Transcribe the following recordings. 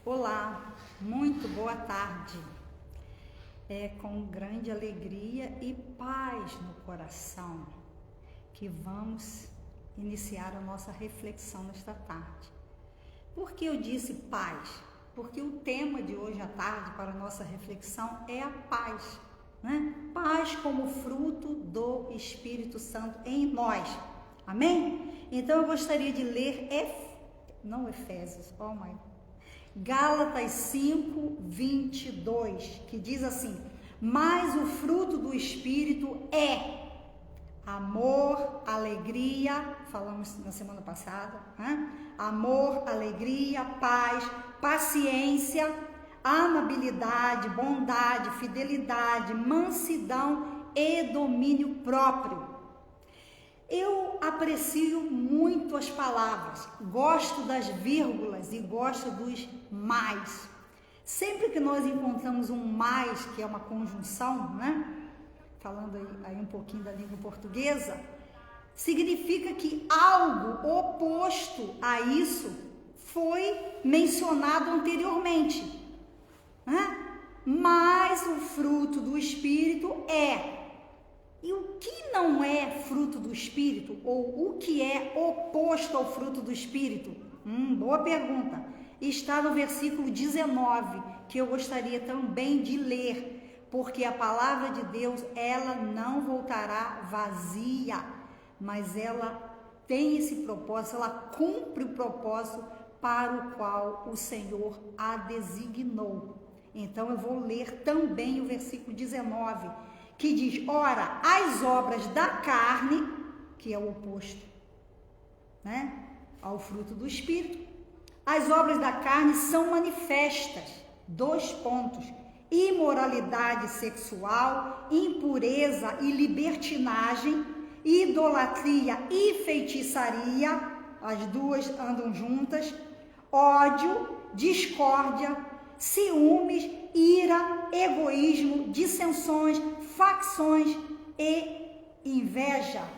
Olá, muito boa tarde. É com grande alegria e paz no coração que vamos iniciar a nossa reflexão nesta tarde. Por que eu disse paz? Porque o tema de hoje à tarde para a nossa reflexão é a paz, né? Paz como fruto do Espírito Santo em nós. Amém? Então eu gostaria de ler Efésios, Gálatas 5, 22, que diz assim: mas o fruto do Espírito é amor, alegria, falamos na semana passada, né? Amor, alegria, paz, paciência, amabilidade, bondade, fidelidade, mansidão e domínio próprio. Eu aprecio muito as palavras, gosto das vírgulas e gosto dos mais. Sempre que nós encontramos um mais, que é uma conjunção, né? Falando aí um pouquinho da língua portuguesa, significa que algo oposto a isso foi mencionado anteriormente, né? Mas o fruto do Espírito é. E o que não é fruto do Espírito? Ou o que é oposto ao fruto do Espírito? Boa pergunta. Está no versículo 19, que eu gostaria também de ler, porque a palavra de Deus, ela não voltará vazia, mas ela tem esse propósito, ela cumpre o propósito para o qual o Senhor a designou. Então eu vou ler também o versículo 19, que diz: ora, as obras da carne, que é o oposto, né, ao fruto do Espírito, as obras da carne são manifestas, 2 pontos, imoralidade sexual, impureza e libertinagem, idolatria e feitiçaria, as duas andam juntas, ódio, discórdia, ciúmes, ira, egoísmo, dissensões, facções e inveja,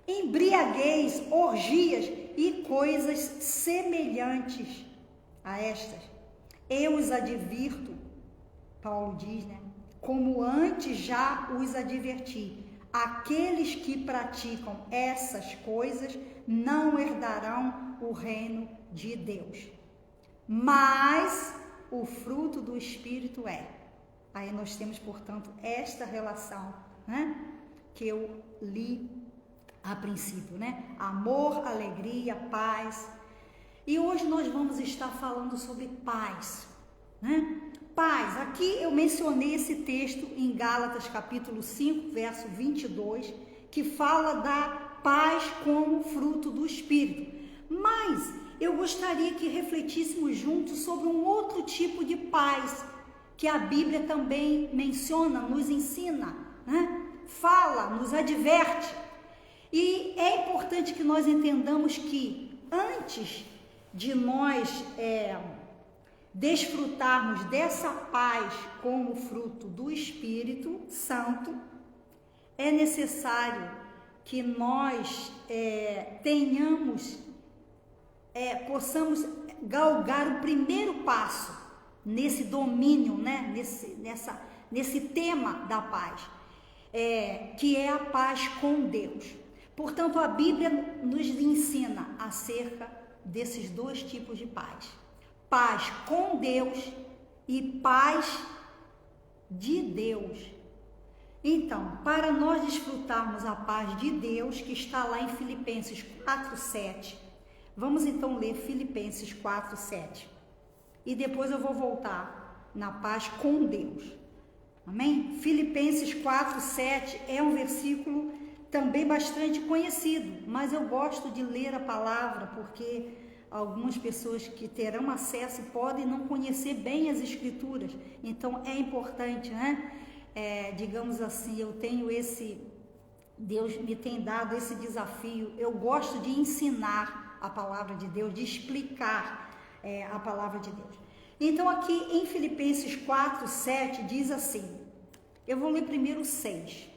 embriaguez, orgias e coisas semelhantes a estas. Eu os advirto, Paulo diz, né? Como antes já os adverti, aqueles que praticam essas coisas não herdarão o reino de Deus. Mas o fruto do Espírito é. Aí nós temos, portanto, esta relação, né, que eu li a princípio, né? Amor, alegria, paz. E hoje nós vamos estar falando sobre paz, né? Paz, aqui eu mencionei esse texto em Gálatas capítulo 5, verso 22, que fala da paz como fruto do Espírito. Mas eu gostaria que refletíssemos juntos sobre um outro tipo de paz, que a Bíblia também menciona, nos ensina, né? Fala, nos adverte. E é importante que nós entendamos que antes de nós desfrutarmos dessa paz como fruto do Espírito Santo, é necessário que nós possamos galgar o primeiro passo nesse domínio, né? nesse tema da paz, que é a paz com Deus. Portanto, a Bíblia nos ensina acerca desses 2 tipos de paz: paz com Deus e paz de Deus. Então, para nós desfrutarmos a paz de Deus, que está lá em Filipenses 4:7, vamos então ler Filipenses 4:7. E depois eu vou voltar na paz com Deus. Amém? Filipenses 4:7 é um versículo também bastante conhecido, mas eu gosto de ler a palavra porque algumas pessoas que terão acesso podem não conhecer bem as Escrituras. Então é importante, né? Digamos assim, Deus me tem dado esse desafio. Eu gosto de ensinar a palavra de Deus, de explicar a palavra de Deus. Então aqui em Filipenses 4:7 diz assim, eu vou ler primeiro o 6.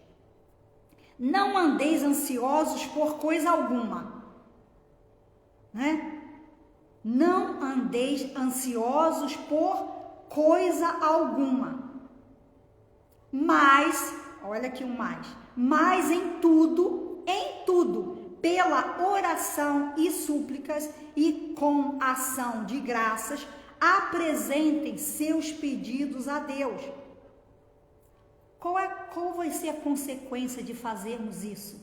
Não andeis ansiosos por coisa alguma, né? Não andeis ansiosos por coisa alguma. Mas, olha aqui o mais. Mas em tudo, pela oração e súplicas e com ação de graças, apresentem seus pedidos a Deus. Qual vai ser a consequência de fazermos isso?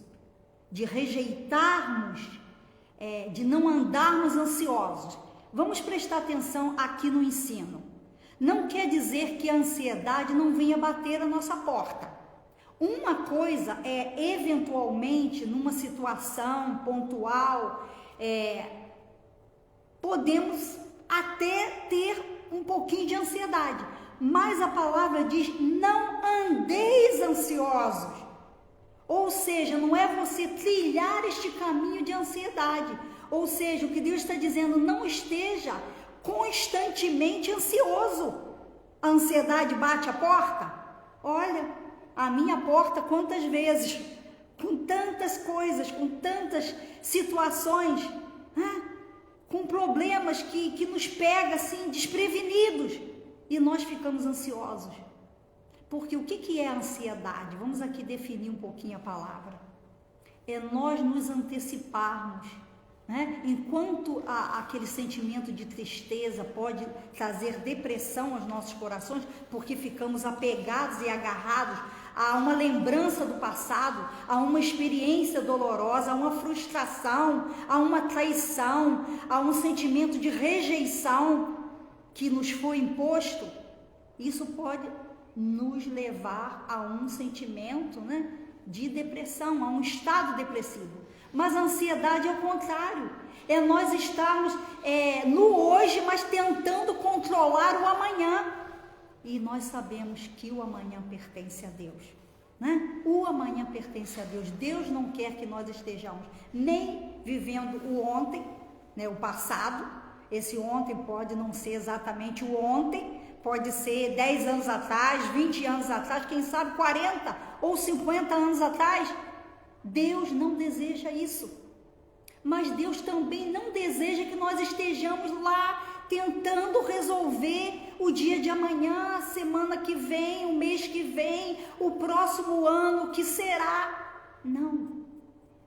De rejeitarmos, de não andarmos ansiosos. Vamos prestar atenção aqui no ensino. Não quer dizer que a ansiedade não venha bater a nossa porta. Uma coisa é, eventualmente, numa situação pontual, podemos até ter um pouquinho de ansiedade, mas a palavra diz: não andeis ansiosos. Ou seja, não é você trilhar este caminho de ansiedade. Ou seja, o que Deus está dizendo, não esteja constantemente ansioso. A ansiedade bate a porta? Olha, a minha porta quantas vezes, com tantas coisas, com tantas situações, com problemas que nos pega assim desprevenidos, e nós ficamos ansiosos. Porque o que é a ansiedade? Vamos aqui definir um pouquinho a palavra. É nós nos anteciparmos, né? Enquanto aquele sentimento de tristeza pode trazer depressão aos nossos corações, porque ficamos apegados e agarrados a uma lembrança do passado, a uma experiência dolorosa, a uma frustração, a uma traição, a um sentimento de rejeição que nos foi imposto. Isso pode nos levar a um sentimento, né, de depressão, a um estado depressivo. Mas a ansiedade é o contrário, é nós estarmos no hoje, mas tentando controlar o amanhã. E nós sabemos que o amanhã pertence a Deus, né? O amanhã pertence a Deus. Deus não quer que nós estejamos nem vivendo o ontem, né, o passado. Esse ontem pode não ser exatamente o ontem, pode ser 10 anos atrás, 20 anos atrás, quem sabe 40 ou 50 anos atrás. Deus não deseja isso. Mas Deus também não deseja que nós estejamos lá tentando resolver o dia de amanhã, a semana que vem, o mês que vem, o próximo ano, o que será. Não.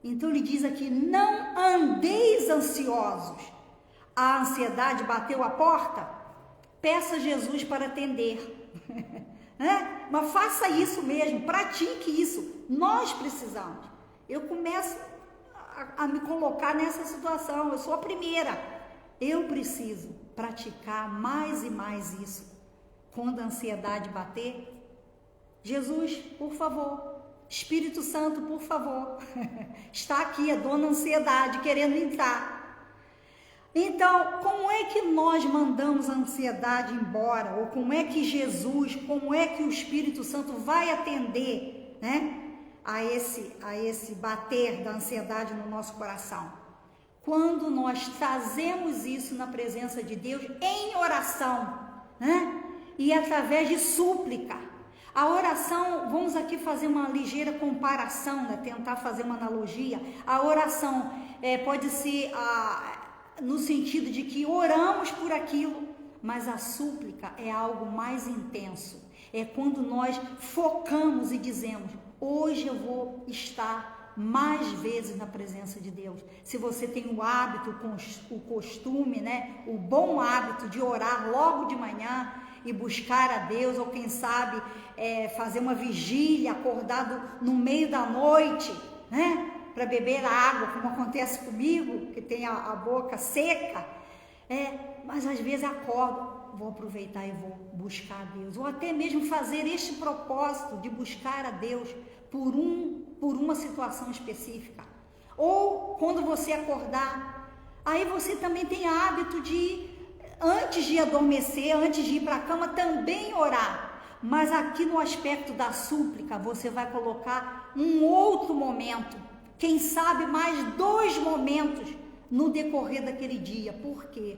Então ele diz aqui: não andeis ansiosos. A ansiedade bateu a porta? Peça a Jesus para atender. Mas faça isso mesmo, pratique isso. Nós precisamos. Eu começo a me colocar nessa situação, eu sou a primeira. Eu preciso praticar mais e mais isso. Quando a ansiedade bater, Jesus, por favor, Espírito Santo, por favor, está aqui a dona ansiedade querendo entrar. Então, como é que nós mandamos a ansiedade embora? Ou como é que Jesus, como é que o Espírito Santo vai atender, né, a esse bater da ansiedade no nosso coração? Quando nós trazemos isso na presença de Deus em oração, né, e através de súplica. A oração, vamos aqui fazer uma ligeira comparação, né, tentar fazer uma analogia. A oração pode ser no sentido de que oramos por aquilo, mas a súplica é algo mais intenso. É quando nós focamos e dizemos: hoje eu vou estar mais vezes na presença de Deus. Se você tem o hábito, o costume, né, o bom hábito de orar logo de manhã e buscar a Deus, ou quem sabe fazer uma vigília, acordado no meio da noite, né, para beber água, como acontece comigo, que tem a boca seca, mas às vezes acordo, vou aproveitar e vou buscar a Deus, ou até mesmo fazer este propósito de buscar a Deus por uma situação específica. Ou quando você acordar, aí você também tem hábito de, antes de adormecer, antes de ir para a cama, também orar. Mas aqui no aspecto da súplica, você vai colocar um outro momento, quem sabe mais 2 momentos no decorrer daquele dia. Por quê?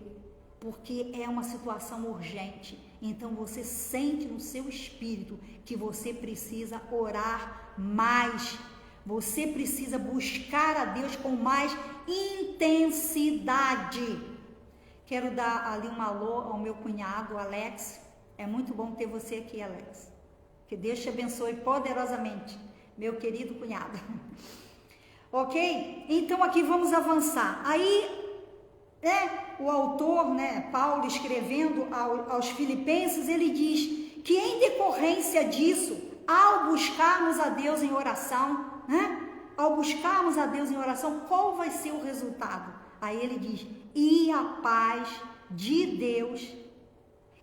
Porque é uma situação urgente. Então você sente no seu espírito que você precisa orar mais. Você precisa buscar a Deus com mais intensidade. Quero dar ali um alô ao meu cunhado, Alex. É muito bom ter você aqui, Alex. Que Deus te abençoe poderosamente, meu querido cunhado. Ok? Então aqui vamos avançar. Aí, o autor, Paulo, escrevendo aos Filipenses, ele diz que em decorrência disso, ao buscarmos a Deus em oração, ao buscarmos a Deus em oração, qual vai ser o resultado? Aí ele diz, e a paz de Deus,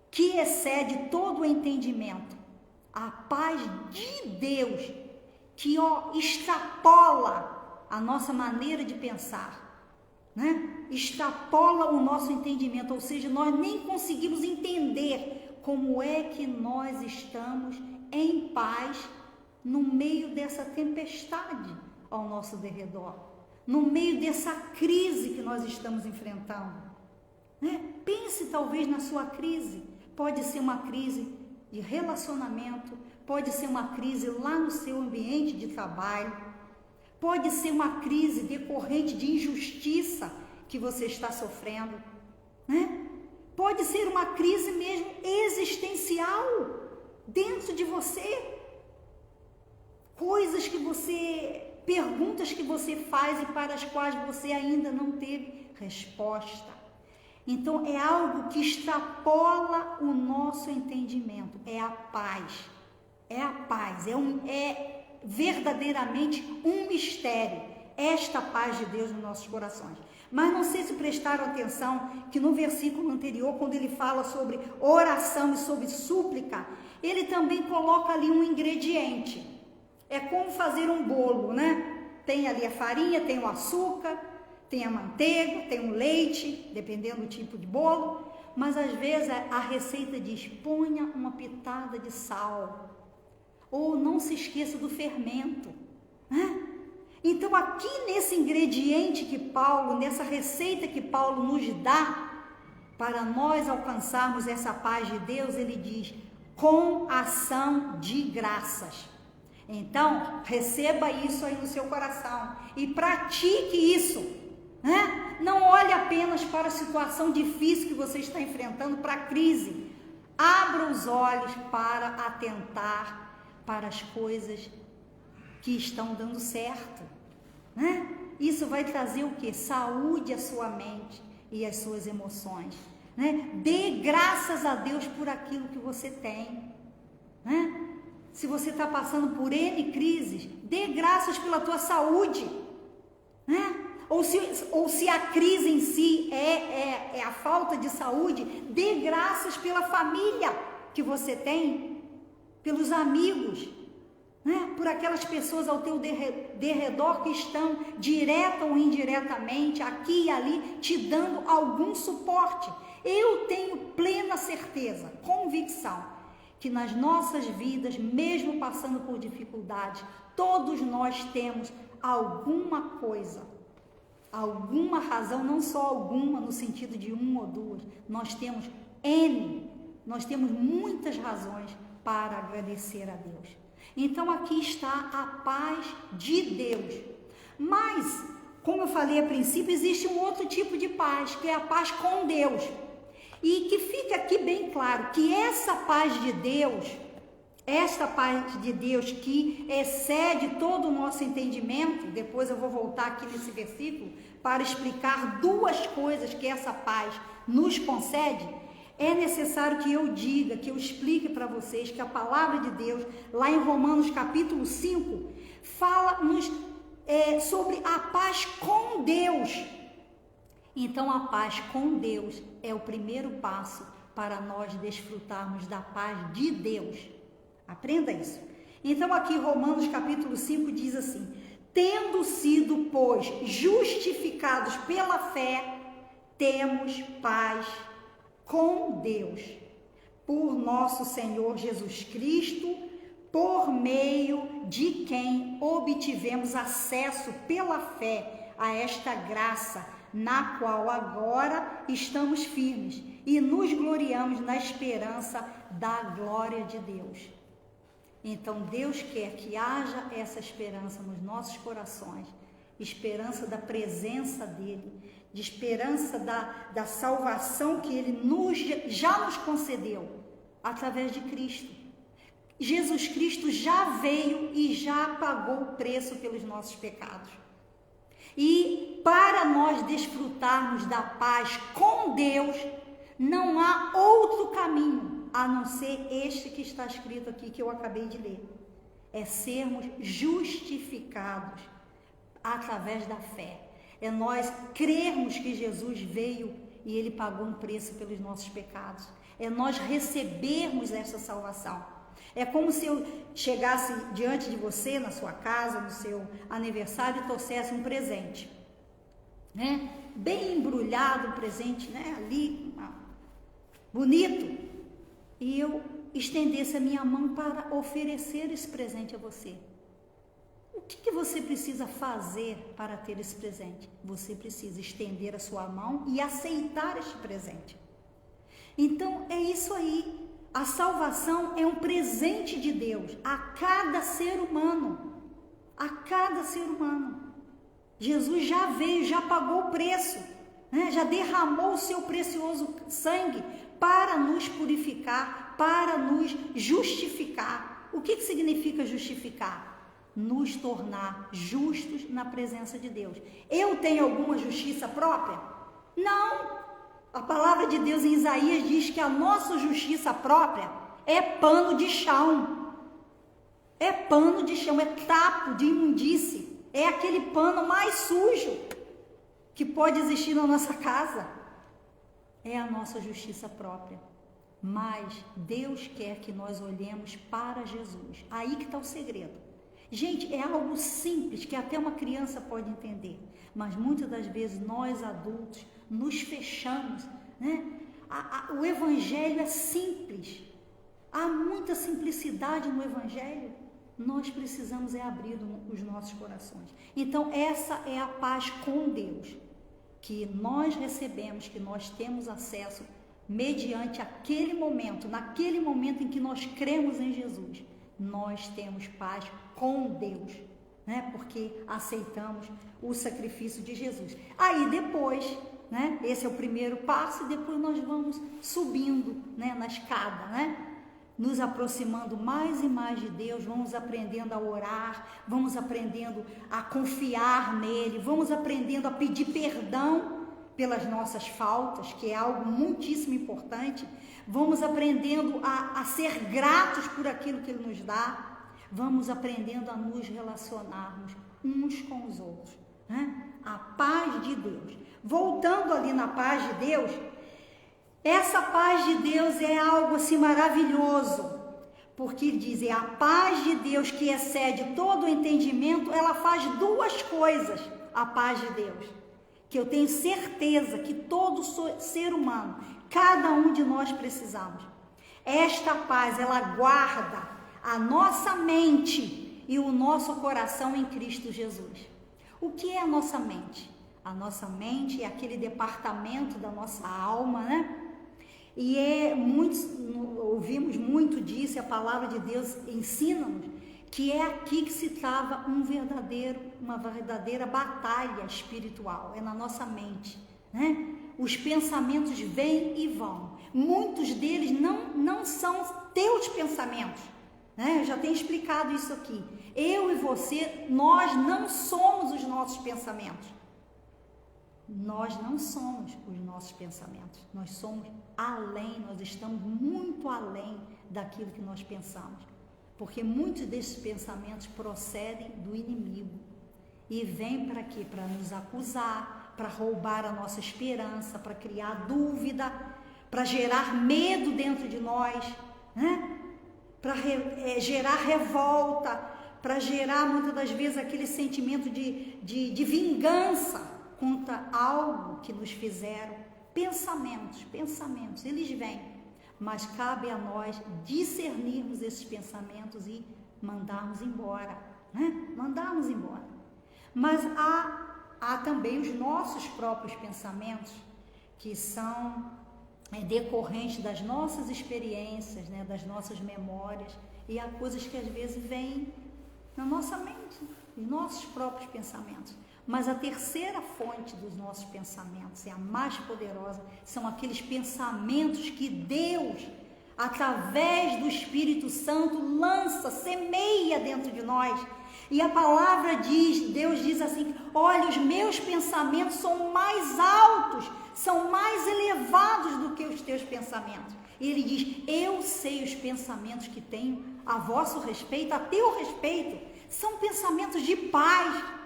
que excede todo o entendimento, a paz de Deus, que extrapola a nossa maneira de pensar, extrapola o nosso entendimento, ou seja, nós nem conseguimos entender como é que nós estamos em paz no meio dessa tempestade ao nosso derredor, no meio dessa crise que nós estamos enfrentando. Pense talvez na sua crise. Pode ser uma crise de relacionamento, pode ser uma crise lá no seu ambiente de trabalho, pode ser uma crise decorrente de injustiça que você está sofrendo, Pode ser uma crise mesmo existencial dentro de você. Coisas que você, perguntas que você faz e para as quais você ainda não teve resposta. Então é algo que extrapola o nosso entendimento, é a paz, é verdadeiramente um mistério, esta paz de Deus nos nossos corações. Mas não sei se prestaram atenção que no versículo anterior, quando ele fala sobre oração e sobre súplica, ele também coloca ali um ingrediente. É como fazer um bolo, Tem ali a farinha, tem o açúcar, tem a manteiga, tem o leite, dependendo do tipo de bolo, mas às vezes a receita diz, ponha uma pitada de sal, ou não se esqueça do fermento, Então aqui nesse ingrediente que Paulo, nessa receita que Paulo nos dá, para nós alcançarmos essa paz de Deus, ele diz, com ação de graças. Então, receba isso aí no seu coração e pratique isso, Não olhe apenas para a situação difícil que você está enfrentando, para a crise. Abra os olhos para atentar para as coisas que estão dando certo, Isso vai trazer o quê? Saúde à sua mente e às suas emoções, Dê graças a Deus por aquilo que você tem, Se você está passando por N crises, dê graças pela tua saúde, Ou se a crise em si é a falta de saúde, dê graças pela família que você tem, pelos amigos, por aquelas pessoas ao teu derredor que estão direta ou indiretamente, aqui e ali, te dando algum suporte. Eu tenho plena certeza, convicção, que nas nossas vidas, mesmo passando por dificuldades, todos nós temos alguma coisa, alguma razão, não só alguma no sentido de uma ou duas, nós temos nós temos muitas razões para agradecer a Deus. Então aqui está a paz de Deus. Mas, como eu falei a princípio, existe um outro tipo de paz, que é a paz com Deus. E que fica aqui bem claro que essa paz de Deus, esta paz de Deus que excede todo o nosso entendimento, depois eu vou voltar aqui nesse versículo para explicar duas coisas que essa paz nos concede. É necessário que eu diga, que eu explique para vocês que a palavra de Deus, lá em Romanos capítulo 5, fala-nos sobre a paz com Deus. Então a paz com Deus é o primeiro passo para nós desfrutarmos da paz de Deus. Aprenda isso. Então aqui Romanos capítulo 5 diz assim, tendo sido, pois, justificados pela fé, temos paz com Deus, por nosso Senhor Jesus Cristo, por meio de quem obtivemos acesso pela fé a esta graça, na qual agora estamos firmes e nos gloriamos na esperança da glória de Deus. Então Deus quer que haja essa esperança nos nossos corações, esperança da presença dele, de esperança da salvação que Ele já nos concedeu através de Cristo. Jesus Cristo já veio e já pagou o preço pelos nossos pecados. E para nós desfrutarmos da paz com Deus, não há outro caminho a não ser este que está escrito aqui, que eu acabei de ler. É sermos justificados através da fé. É nós crermos que Jesus veio e Ele pagou um preço pelos nossos pecados. É nós recebermos essa salvação. É como se eu chegasse diante de você, na sua casa, no seu aniversário, e trouxesse um presente, né? Bem embrulhado, um presente, né? Ali, bonito. E eu estendesse a minha mão para oferecer esse presente a você. O que você precisa fazer para ter esse presente? Você precisa estender a sua mão e aceitar este presente. Então, é isso aí. A salvação é um presente de Deus a cada ser humano. A cada ser humano. Jesus já veio, já pagou o preço, né? Já derramou o seu precioso sangue para nos purificar, para nos justificar. O que significa justificar? Nos tornar justos na presença de Deus. Eu tenho alguma justiça própria? Não. A palavra de Deus em Isaías diz que a nossa justiça própria é pano de chão. É pano de chão, é tapo de imundície. É aquele pano mais sujo que pode existir na nossa casa. É a nossa justiça própria. Mas Deus quer que nós olhemos para Jesus. Aí que está o segredo. Gente, é algo simples que até uma criança pode entender, mas muitas das vezes nós adultos nos fechamos, né? O evangelho é simples, há muita simplicidade no evangelho. Nós precisamos abrir os nossos corações. Então essa é a paz com Deus que nós recebemos, que nós temos acesso mediante aquele momento, naquele momento em que nós cremos em Jesus. Nós temos paz com Deus, né? Porque aceitamos o sacrifício de Jesus. Aí depois, né? Esse é o primeiro passo, e depois nós vamos subindo, né? Na escada, né? Nos aproximando mais e mais de Deus, vamos aprendendo a orar, vamos aprendendo a confiar nele, vamos aprendendo a pedir perdão pelas nossas faltas, que é algo muitíssimo importante. Vamos aprendendo a ser gratos por aquilo que Ele nos dá. Vamos aprendendo a nos relacionarmos uns com os outros, né? A paz de Deus. Voltando ali na paz de Deus, essa paz de Deus é algo assim maravilhoso, porque ele diz, a paz de Deus que excede todo o entendimento, ela faz duas coisas, a paz de Deus, que eu tenho certeza que todo ser humano, cada um de nós precisamos. Esta paz, ela guarda a nossa mente e o nosso coração em Cristo Jesus. O que é a nossa mente? A nossa mente é aquele departamento da nossa alma, né? E ouvimos muito disso, e a palavra de Deus ensina-nos que é aqui que se trava uma verdadeira batalha espiritual, é na nossa mente, né? Os pensamentos vêm e vão. Muitos deles não são teus pensamentos, né? Eu já tenho explicado isso aqui. Eu e você, nós não somos os nossos pensamentos. Nós não somos os nossos pensamentos. Nós somos além, nós estamos muito além daquilo que nós pensamos. Porque muitos desses pensamentos procedem do inimigo. E vêm para quê? Para nos acusar, para roubar a nossa esperança, para criar dúvida, para gerar medo dentro de nós, né? Para gerar revolta, para gerar muitas das vezes aquele sentimento de vingança contra algo que nos fizeram. Pensamentos, eles vêm, mas cabe a nós discernirmos esses pensamentos e mandarmos embora, né? Mandarmos embora. Mas há também os nossos próprios pensamentos, que são decorrentes das nossas experiências, né? Das nossas memórias, e há coisas que às vezes vêm na nossa mente, os nossos próprios pensamentos. Mas a terceira fonte dos nossos pensamentos, é a mais poderosa, são aqueles pensamentos que Deus, através do Espírito Santo, lança, semeia dentro de nós. E a palavra diz, Deus diz assim: olha, os meus pensamentos são mais altos, são mais elevados do que os teus pensamentos. E ele diz: eu sei os pensamentos que tenho a vosso respeito, a teu respeito. São pensamentos de paz,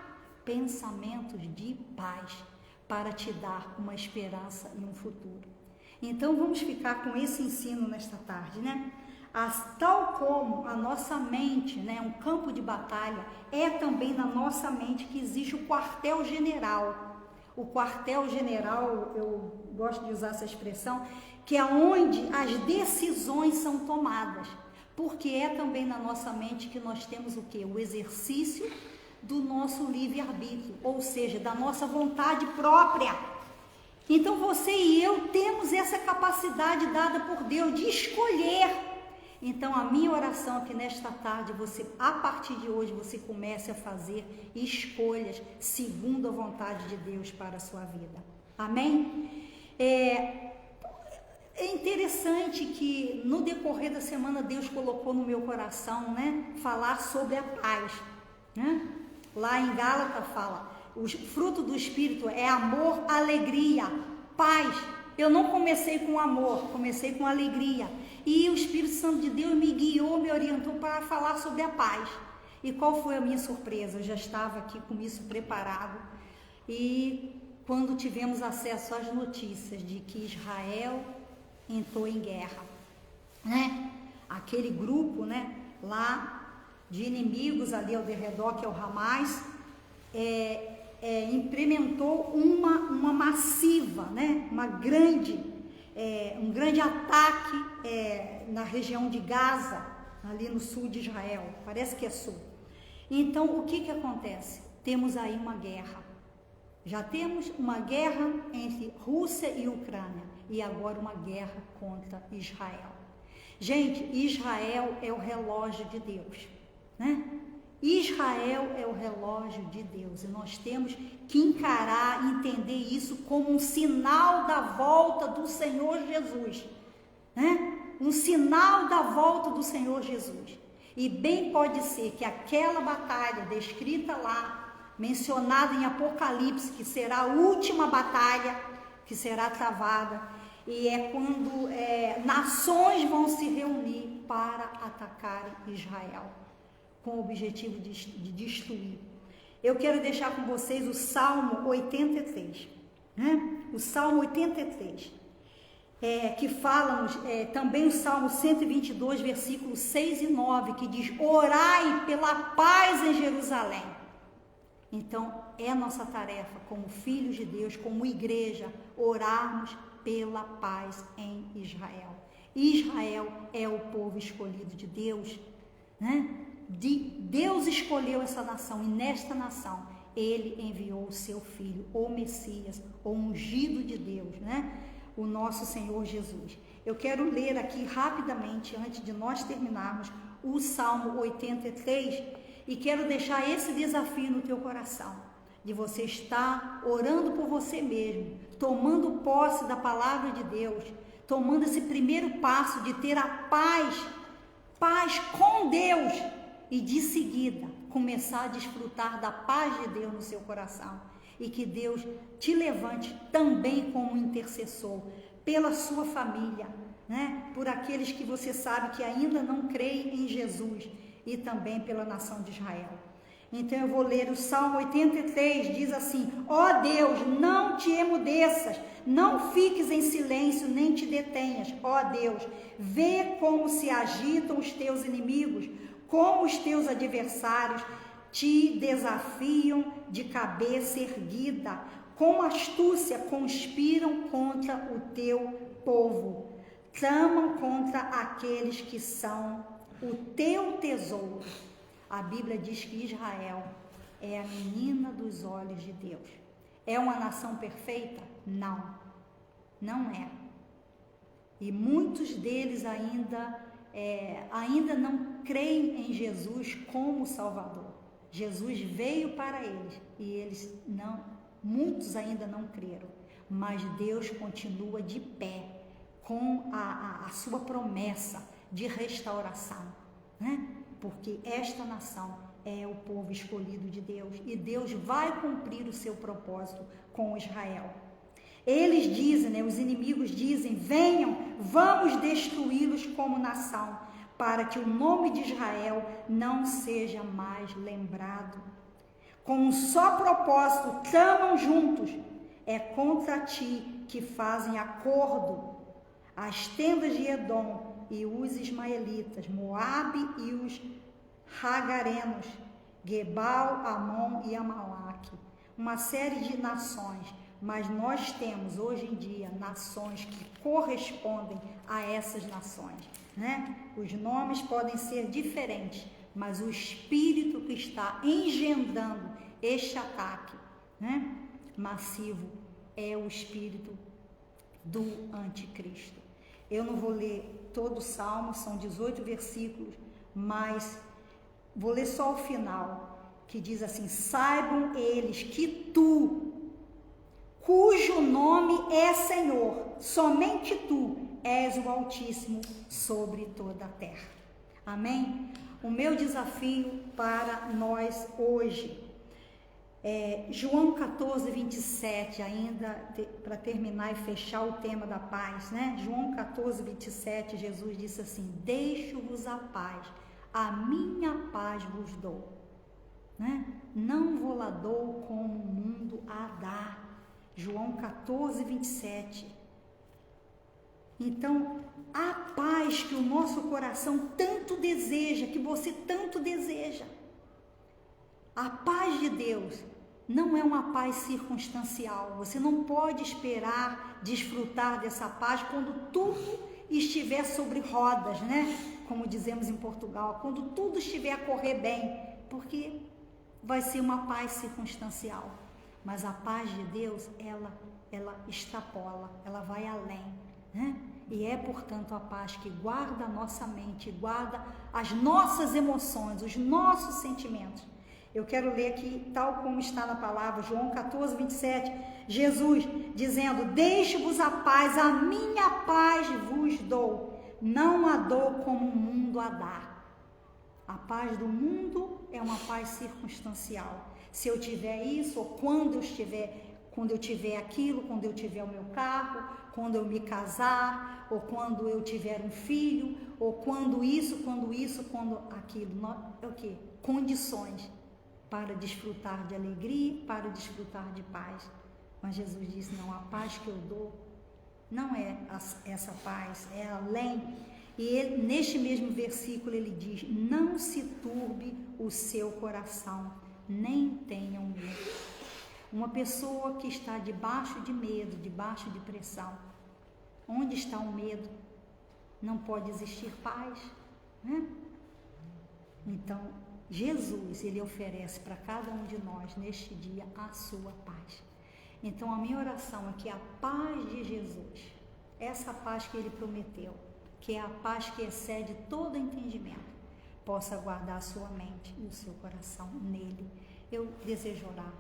para te dar uma esperança e um futuro. Então vamos ficar com esse ensino nesta tarde, né? Tal como a nossa mente, né, um campo de batalha, é também na nossa mente que existe o quartel-general. O quartel-general, eu gosto de usar essa expressão, que é onde as decisões são tomadas. Porque é também na nossa mente que nós temos o quê? O exercício do nosso livre-arbítrio, ou seja, da nossa vontade própria. Então você e eu temos essa capacidade dada por Deus de escolher. Então a minha oração aqui nesta tarde, você, a partir de hoje, você comece a fazer escolhas segundo a vontade de Deus para a sua vida. Amém? É interessante que no decorrer da semana Deus colocou no meu coração, né, falar sobre a paz, né? Lá em Gálatas fala, o fruto do Espírito é amor, alegria, paz. Eu não comecei com amor, comecei com alegria. E o Espírito Santo de Deus me guiou, me orientou para falar sobre a paz. E qual foi a minha surpresa? Eu já estava aqui com isso preparado. E quando tivemos acesso às notícias de que Israel entrou em guerra, né? Aquele grupo, né, lá de inimigos ali ao redor, que é o Hamas, implementou uma massiva, né, um grande ataque na região de Gaza, ali no sul de Israel, parece que é sul. Então, o que acontece? Temos aí uma guerra. Já temos uma guerra entre Rússia e Ucrânia e agora uma guerra contra Israel. Gente, Israel é o relógio de Deus, né? Israel é o relógio de Deus e nós temos que encarar, entender isso como um sinal da volta do Senhor Jesus, né? Um sinal da volta do Senhor Jesus. E bem pode ser que aquela batalha descrita lá, mencionada em Apocalipse, que será a última batalha que será travada, e é quando nações vão se reunir para atacar Israel, com o objetivo de destruir. Eu quero deixar com vocês o Salmo 83, né? O Salmo 83, que falam também o Salmo 122, versículos 6 e 9, que diz: orai pela paz em Jerusalém. Então, é nossa tarefa como filhos de Deus, como igreja, orarmos pela paz em Israel. Israel é o povo escolhido de Deus, né? Deus escolheu essa nação e nesta nação Ele enviou o seu Filho, o Messias, o ungido de Deus, né? O nosso Senhor Jesus. Eu quero ler aqui rapidamente, antes de nós terminarmos, o Salmo 83 e quero deixar esse desafio no teu coração, de você estar orando por você mesmo, tomando posse da palavra de Deus, tomando esse primeiro passo de ter a paz com Deus e de seguida começar a desfrutar da paz de Deus no seu coração e que Deus te levante também como intercessor pela sua família, né? Por aqueles que você sabe que ainda não creem em Jesus e também pela nação de Israel. Então eu vou ler o Salmo 83, diz assim: ó Deus, não te emudeças, não fiques em silêncio, nem te detenhas. Ó Deus, vê como se agitam os teus inimigos, como os teus adversários te desafiam de cabeça erguida, com astúcia conspiram contra o teu povo, tramam contra aqueles que são o teu tesouro. A Bíblia diz que Israel é a menina dos olhos de Deus. É uma nação perfeita? Não, não é. E muitos deles ainda não creem em Jesus como Salvador. Jesus veio para eles e eles muitos ainda não creram, mas Deus continua de pé com a sua promessa de restauração, né? Porque esta nação é o povo escolhido de Deus e Deus vai cumprir o seu propósito com Israel. Eles dizem, né, os inimigos dizem: venham, vamos destruí-los como nação, para que o nome de Israel não seja mais lembrado. Com um só propósito, tramam juntos, é contra ti que fazem acordo as tendas de Edom e os ismaelitas, Moabe e os Hagarenos, Gebal, Amon e Amalaque, uma série de nações, mas nós temos hoje em dia nações que correspondem a essas nações, né? Os nomes podem ser diferentes, mas o espírito que está engendrando este ataque, né, massivo é o espírito do anticristo. Eu não vou ler todo o Salmo, são 18 versículos, mas vou ler só o final, que diz assim: saibam eles que tu, cujo nome é Senhor, somente tu és o Altíssimo sobre toda a terra. Amém? O meu desafio para nós hoje é João 14, 27, ainda para terminar e fechar o tema da paz, né? João 14, 27, Jesus disse assim: deixo-vos a paz, a minha paz vos dou, né? Não vou lá dou como o mundo a dá. João 14, 27. Então, a paz que o nosso coração tanto deseja, que você tanto deseja, a paz de Deus não é uma paz circunstancial. Você não pode esperar desfrutar dessa paz quando tudo estiver sobre rodas, né? Como dizemos em Portugal, quando tudo estiver a correr bem, porque vai ser uma paz circunstancial. Mas a paz de Deus, ela extrapola, ela vai além, né? E é, portanto, a paz que guarda a nossa mente, guarda as nossas emoções, os nossos sentimentos. Eu quero ler aqui, tal como está na palavra, João 14, 27, Jesus dizendo: deixo-vos a paz, a minha paz vos dou, não a dou como o mundo a dá. A paz do mundo é uma paz circunstancial. Se eu tiver isso, ou quando eu tiver aquilo, quando eu tiver o meu carro, quando eu me casar, ou quando eu tiver um filho, ou quando isso, quando aquilo. É o quê? Condições para desfrutar de alegria, para desfrutar de paz. Mas Jesus disse: não, a paz que eu dou não é essa paz, é além. E ele, neste mesmo versículo ele diz: não se turbe o seu coração, nem tenham medo. Uma pessoa que está debaixo de medo, debaixo de pressão, onde está o medo? Não pode existir paz, né? Então, Jesus, ele oferece para cada um de nós, neste dia, a sua paz. Então, a minha oração é que a paz de Jesus, essa paz que ele prometeu, que é a paz que excede todo entendimento, possa guardar a sua mente e o seu coração nele. Eu desejo orar.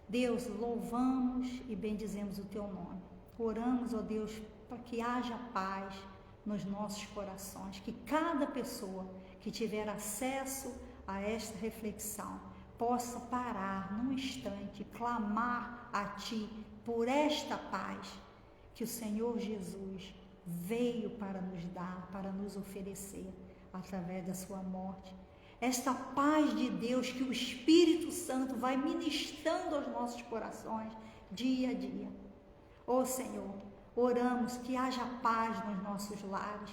Deus, louvamos e bendizemos o teu nome. Oramos, ó Deus, para que haja paz nos nossos corações, que cada pessoa que tiver acesso a esta reflexão possa parar num instante, clamar a ti por esta paz que o Senhor Jesus veio para nos dar, para nos oferecer através da sua morte. Esta paz de Deus que o Espírito Santo vai ministrando aos nossos corações dia a dia. Ó Senhor, oramos que haja paz nos nossos lares.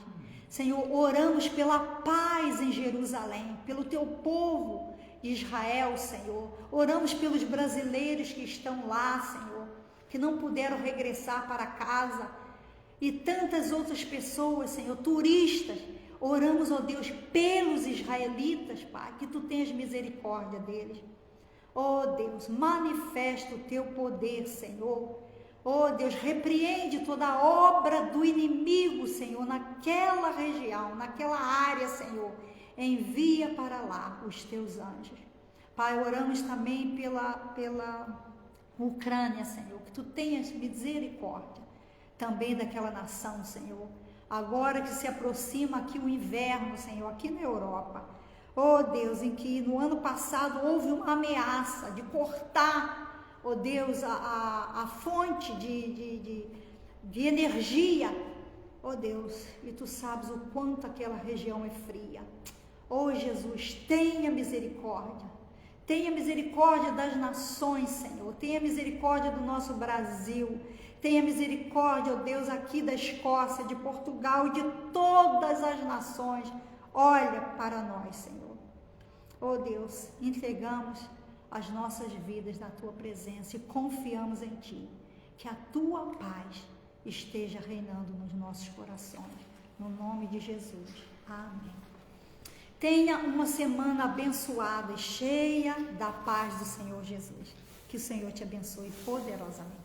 Senhor, oramos pela paz em Jerusalém, pelo teu povo Israel, Senhor. Oramos pelos brasileiros que estão lá, Senhor, que não puderam regressar para casa, e tantas outras pessoas, Senhor, turistas. Oramos, ó Deus, pelos israelitas, Pai, que tu tenhas misericórdia deles. Ó Deus, manifesta o teu poder, Senhor. Ó Deus, repreende toda a obra do inimigo, Senhor, naquela região, naquela área, Senhor. Envia para lá os teus anjos, Pai, oramos também pela Ucrânia, Senhor, que Tu tenhas misericórdia também daquela nação, Senhor. Agora que se aproxima aqui o inverno, Senhor, aqui na Europa. Oh Deus, em que no ano passado houve uma ameaça de cortar, oh Deus, a fonte de energia, oh Deus, e Tu sabes o quanto aquela região é fria. Oh Jesus, tenha misericórdia das nações, Senhor, tenha misericórdia do nosso Brasil, tenha misericórdia, oh Deus, aqui da Escócia, de Portugal e de todas as nações. Olha para nós, Senhor. Oh Deus, entregamos as nossas vidas na Tua presença e confiamos em Ti. Que a Tua paz esteja reinando nos nossos corações. No nome de Jesus. Amém. Tenha uma semana abençoada e cheia da paz do Senhor Jesus. Que o Senhor te abençoe poderosamente.